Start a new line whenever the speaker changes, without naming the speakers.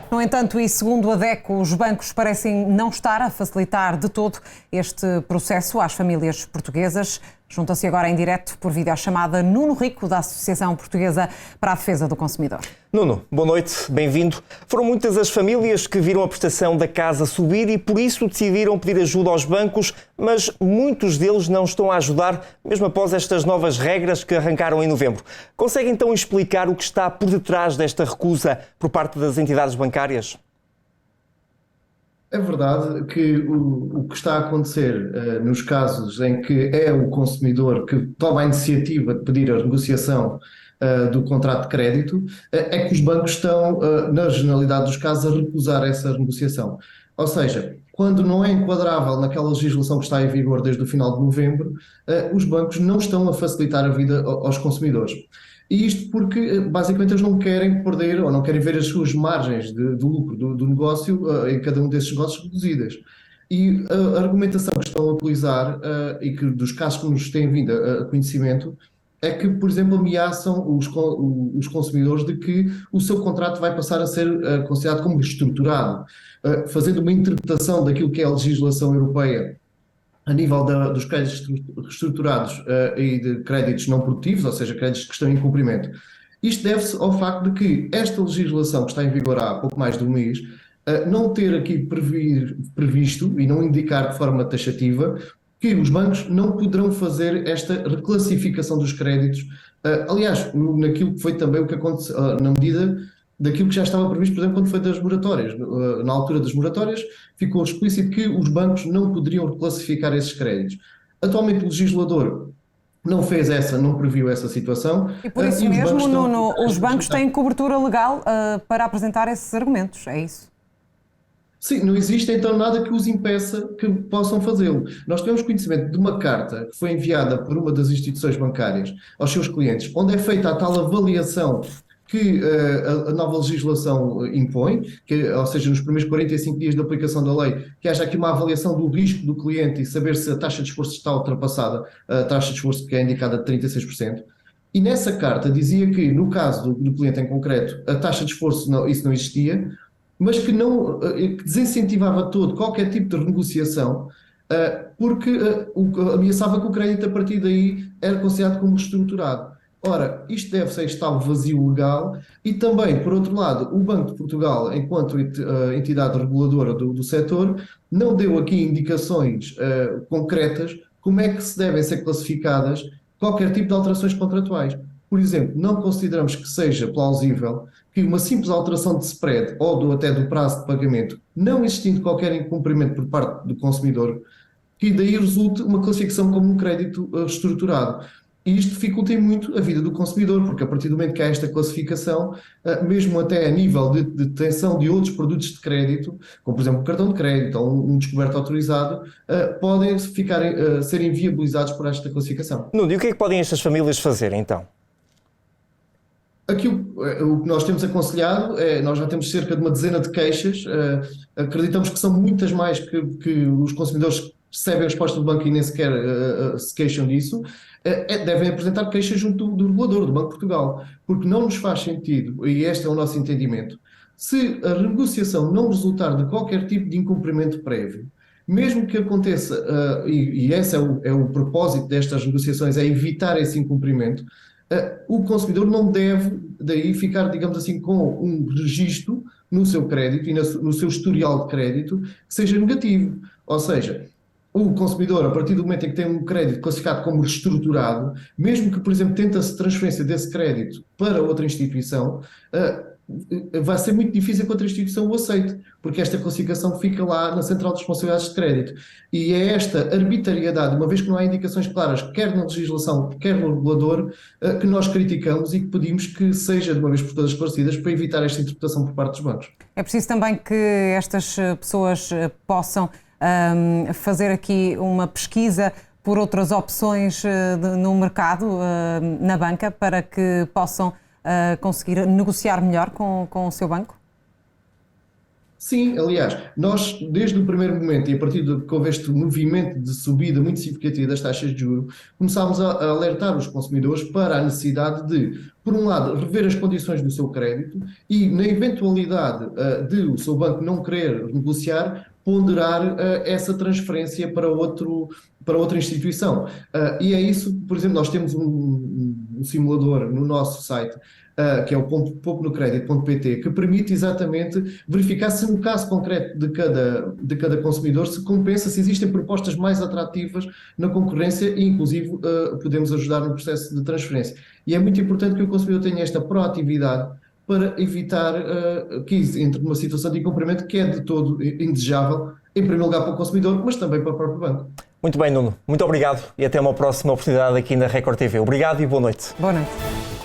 No entanto, e segundo a DECO, os bancos parecem não estar a facilitar de todo este processo às famílias portuguesas. Junta-se agora em direto por videochamada Nuno Rico, da Associação Portuguesa para a Defesa do Consumidor.
Nuno, boa noite, bem-vindo. Foram muitas as famílias que viram a prestação da casa subir e por isso decidiram pedir ajuda aos bancos, mas muitos deles não estão a ajudar, mesmo após estas novas regras que arrancaram em novembro. Consegue então explicar o que está por detrás desta recusa por parte das entidades bancárias?
É verdade que o que está a acontecer nos casos em que é o consumidor que toma a iniciativa de pedir a renegociação do contrato de crédito, é que os bancos estão, na generalidade dos casos, a recusar essa renegociação. Ou seja, quando não é enquadrável naquela legislação que está em vigor desde o final de novembro, os bancos não estão a facilitar a vida aos consumidores. E isto porque, basicamente, eles não querem perder ou não querem ver as suas margens de lucro do negócio em cada um desses negócios reduzidas. E a argumentação que estão a utilizar e que dos casos que nos têm vindo a conhecimento é que, por exemplo, ameaçam os consumidores de que o seu contrato vai passar a ser considerado como reestruturado, fazendo uma interpretação daquilo que é a legislação europeia a nível dos créditos reestruturados e de créditos não produtivos, ou seja, créditos que estão em cumprimento. Isto deve-se ao facto de que esta legislação que está em vigor há pouco mais de um mês não ter aqui previsto e não indicar de forma taxativa que os bancos não poderão fazer esta reclassificação dos créditos. Aliás, naquilo que foi também o que aconteceu, na medida daquilo que já estava previsto, por exemplo, quando foi das moratórias. Na altura das moratórias, ficou explícito que os bancos não poderiam reclassificar esses créditos. Atualmente o legislador não previu essa situação.
E por isso mesmo, os bancos têm cobertura legal para apresentar esses argumentos, é isso?
Sim, não existe então nada que os impeça que possam fazê-lo. Nós temos conhecimento de uma carta que foi enviada por uma das instituições bancárias aos seus clientes, onde é feita a tal avaliação que a nova legislação impõe, ou seja, nos primeiros 45 dias de aplicação da lei, que haja aqui uma avaliação do risco do cliente e saber se a taxa de esforço está ultrapassada, a taxa de esforço que é indicada de 36%. E nessa carta dizia que, no caso do cliente em concreto, a taxa de esforço isso não existia, mas que que desincentivava todo qualquer tipo de renegociação, porque ameaçava que o crédito a partir daí era considerado como reestruturado. Ora, isto deve-se a este tal vazio legal e também, por outro lado, o Banco de Portugal, enquanto entidade reguladora do setor, não deu aqui indicações concretas como é que se devem ser classificadas qualquer tipo de alterações contratuais. Por exemplo, não consideramos que seja plausível que uma simples alteração de spread ou até do prazo de pagamento, não existindo qualquer incumprimento por parte do consumidor, que daí resulte uma classificação como um crédito reestruturado. E isto dificulta muito a vida do consumidor, porque a partir do momento que há esta classificação, mesmo até a nível de detenção de outros produtos de crédito, como por exemplo o cartão de crédito ou um descoberto autorizado, podem serem viabilizados por esta classificação.
Nuno, e o que é que podem estas famílias fazer então?
O que nós temos aconselhado nós já temos cerca de uma dezena de queixas, acreditamos que são muitas mais que os consumidores recebem a resposta do banco e nem sequer se queixam disso, devem apresentar queixas junto do regulador, do Banco de Portugal, porque não nos faz sentido, e este é o nosso entendimento, se a renegociação não resultar de qualquer tipo de incumprimento prévio, mesmo que aconteça, e esse é o propósito destas negociações, é evitar esse incumprimento, o consumidor não deve daí ficar, digamos assim, com um registro no seu crédito e no seu historial de crédito que seja negativo. Ou seja, o consumidor, a partir do momento em que tem um crédito classificado como reestruturado, mesmo que, por exemplo, tenta-se transferência desse crédito para outra instituição, vai ser muito difícil que outra instituição o aceite, porque esta classificação fica lá na Central de Responsabilidades de Crédito. E é esta arbitrariedade, uma vez que não há indicações claras, quer na legislação, quer no regulador, que nós criticamos e que pedimos que seja, de uma vez por todas, esclarecidas para evitar esta interpretação por parte dos bancos.
É preciso também que estas pessoas possam fazer aqui uma pesquisa por outras opções no mercado, na banca, para que possam conseguir negociar melhor com o seu banco?
Sim, aliás, nós desde o primeiro momento e a partir de que houve este movimento de subida muito significativa das taxas de juros, começámos a alertar os consumidores para a necessidade de por um lado, rever as condições do seu crédito e, na eventualidade de o seu banco não querer negociar, ponderar essa transferência para outra instituição. E é isso, por exemplo, nós temos um simulador no nosso site, que é o pouponocredito.pt, que permite exatamente verificar se no caso concreto de cada consumidor se compensa, se existem propostas mais atrativas na concorrência e, inclusive, podemos ajudar no processo de transferência. E é muito importante que o consumidor tenha esta proatividade para evitar que entre numa situação de incumprimento que é de todo indesejável, em primeiro lugar para o consumidor, mas também para o próprio banco.
Muito bem, Nuno. Muito obrigado e até uma próxima oportunidade aqui na Record TV. Obrigado e boa noite.
Boa noite.